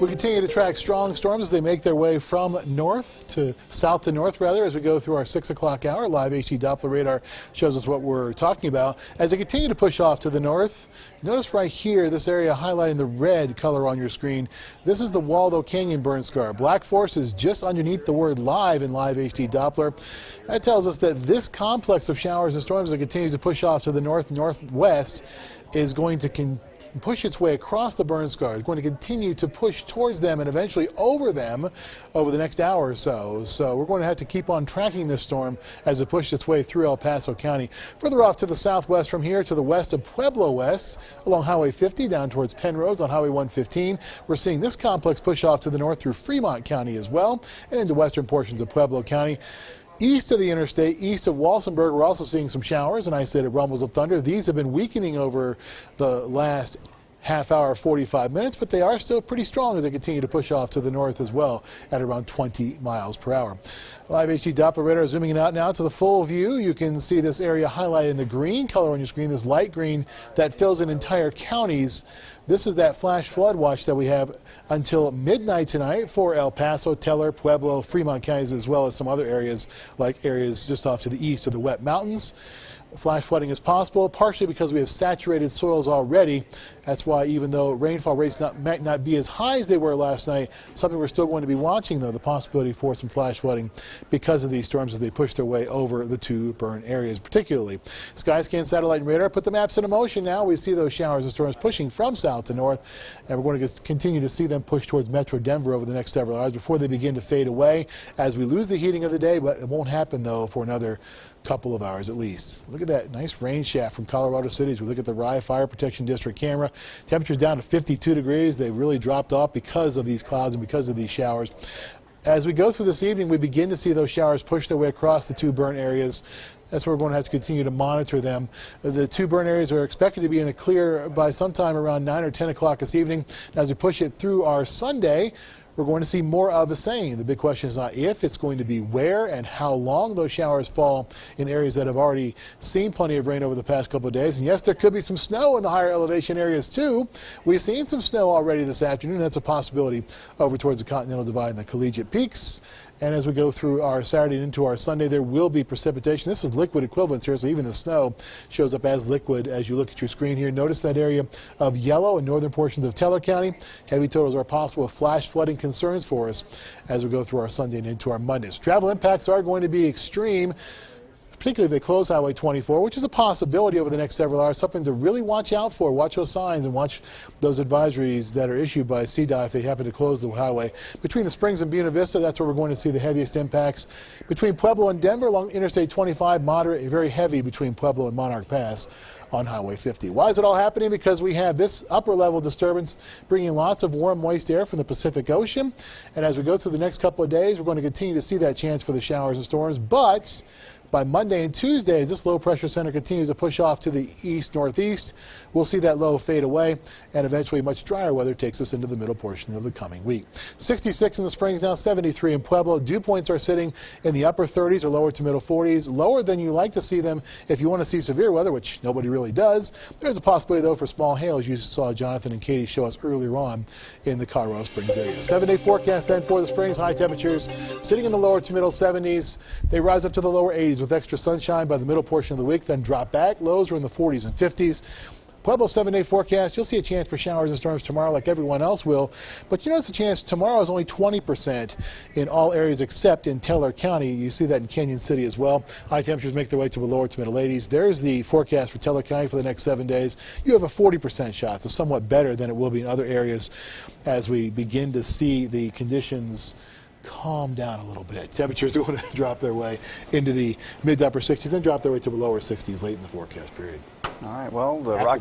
We continue to track strong storms as they make their way from south to north as we go through our 6 o'clock hour. Live HD Doppler radar shows us what we're talking about. As they continue to push off to the north, notice right here, this area highlighting the red color on your screen. This is the Waldo Canyon burn scar. Black force is just underneath the word live in Live HD Doppler. That tells us that this complex of showers and storms that continues to push off to the northwest is going to push its way across the burn scar. It's going to continue to push towards them and eventually over them over the next hour or so. So we're going to have to keep on tracking this storm as it pushes its way through El Paso County. Further off to the southwest from here to the west of Pueblo West along Highway 50 down towards Penrose on Highway 115. We're seeing this complex push off to the north through Fremont County as well and into western portions of Pueblo County. East of the interstate, east of Walsenburg, we're also seeing some showers and isolated rumbles of thunder. These have been weakening over the last half hour, 45 minutes, but they are still pretty strong as they continue to push off to the north as well at around 20 miles per hour. Live HD Doppler radar zooming out now to the full view. You can see this area highlighted in the green color on your screen, this light green that fills in entire counties. This is that flash flood watch that we have until midnight tonight for El Paso, Teller, Pueblo, Fremont counties, as well as some other areas like areas just off to the east of the Wet Mountains. Flash flooding is possible, partially because we have saturated soils already. That's why even though rainfall rates might not be as high as they were last night, something we're still going to be watching, though, the possibility for some flash flooding because of these storms as they push their way over the two burn areas, particularly. Skyscan satellite and radar put the maps into motion now. We see those showers and storms pushing from south to north, and we're going to continue to see them push towards Metro Denver over the next several hours before they begin to fade away as we lose the heating of the day, but it won't happen, though, for another couple of hours at least. Look at that nice rain shaft from Colorado City as we look at the Rye Fire Protection District camera. Temperatures down to 52 degrees. They've really dropped off because of these clouds and because of these showers. As we go through this evening, we begin to see those showers push their way across the two burn areas. That's where we're going to have to continue to monitor them. The two burn areas are expected to be in the clear by sometime around 9 or 10 o'clock this evening. As we push it through our Sunday, we're going to see more of the same. The big question is not if, it's going to be where and how long those showers fall in areas that have already seen plenty of rain over the past couple of days. And yes, there could be some snow in the higher elevation areas too. We've seen some snow already this afternoon. That's a possibility over towards the Continental Divide and the Collegiate Peaks. And as we go through our Saturday and into our Sunday, there will be precipitation. This is liquid equivalents here, so even the snow shows up as liquid as you look at your screen here. Notice that area of yellow in northern portions of Teller County. Heavy totals are possible with flash flooding concerns for us as we go through our Sunday and into our Mondays. Travel impacts are going to be extreme, particularly if they close Highway 24, which is a possibility over the next several hours, something to really watch out for. Watch those signs and watch those advisories that are issued by CDOT if they happen to close the highway. Between the Springs and Buena Vista, that's where we're going to see the heaviest impacts. Between Pueblo and Denver along Interstate 25, moderate, very heavy between Pueblo and Monarch Pass on Highway 50. Why is it all happening? Because we have this upper level disturbance bringing lots of warm, moist air from the Pacific Ocean. And as we go through the next couple of days, we're going to continue to see that chance for the showers and storms. But by Monday and Tuesday, as this low pressure center continues to push off to the east-northeast, we'll see that low fade away, and eventually much drier weather takes us into the middle portion of the coming week. 66 in the Springs now, 73 in Pueblo. Dew points are sitting in the upper 30s or lower to middle 40s, lower than you like to see them if you want to see severe weather, which nobody really does. There's a possibility, though, for small hail, as you saw Jonathan and Katie show us earlier on in the Colorado Springs area. 7-day forecast then for the Springs. High temperatures sitting in the lower to middle 70s. They rise up to the lower 80s with extra sunshine by the middle portion of the week, then drop back. Lows are in the 40s and 50s. Pueblo 7-day forecast, you'll see a chance for showers and storms tomorrow like everyone else will. But you notice the chance tomorrow is only 20% in all areas except in Teller County. You see that in Canyon City as well. High temperatures make their way to the lower to middle 80s. There's the forecast for Teller County for the next 7 days. You have a 40% shot, so somewhat better than it will be in other areas as we begin to see the conditions calm down a little bit. Temperatures are going to drop their way into the mid to upper 60s, then drop their way to the lower 60s late in the forecast period. All right, well, the Rocky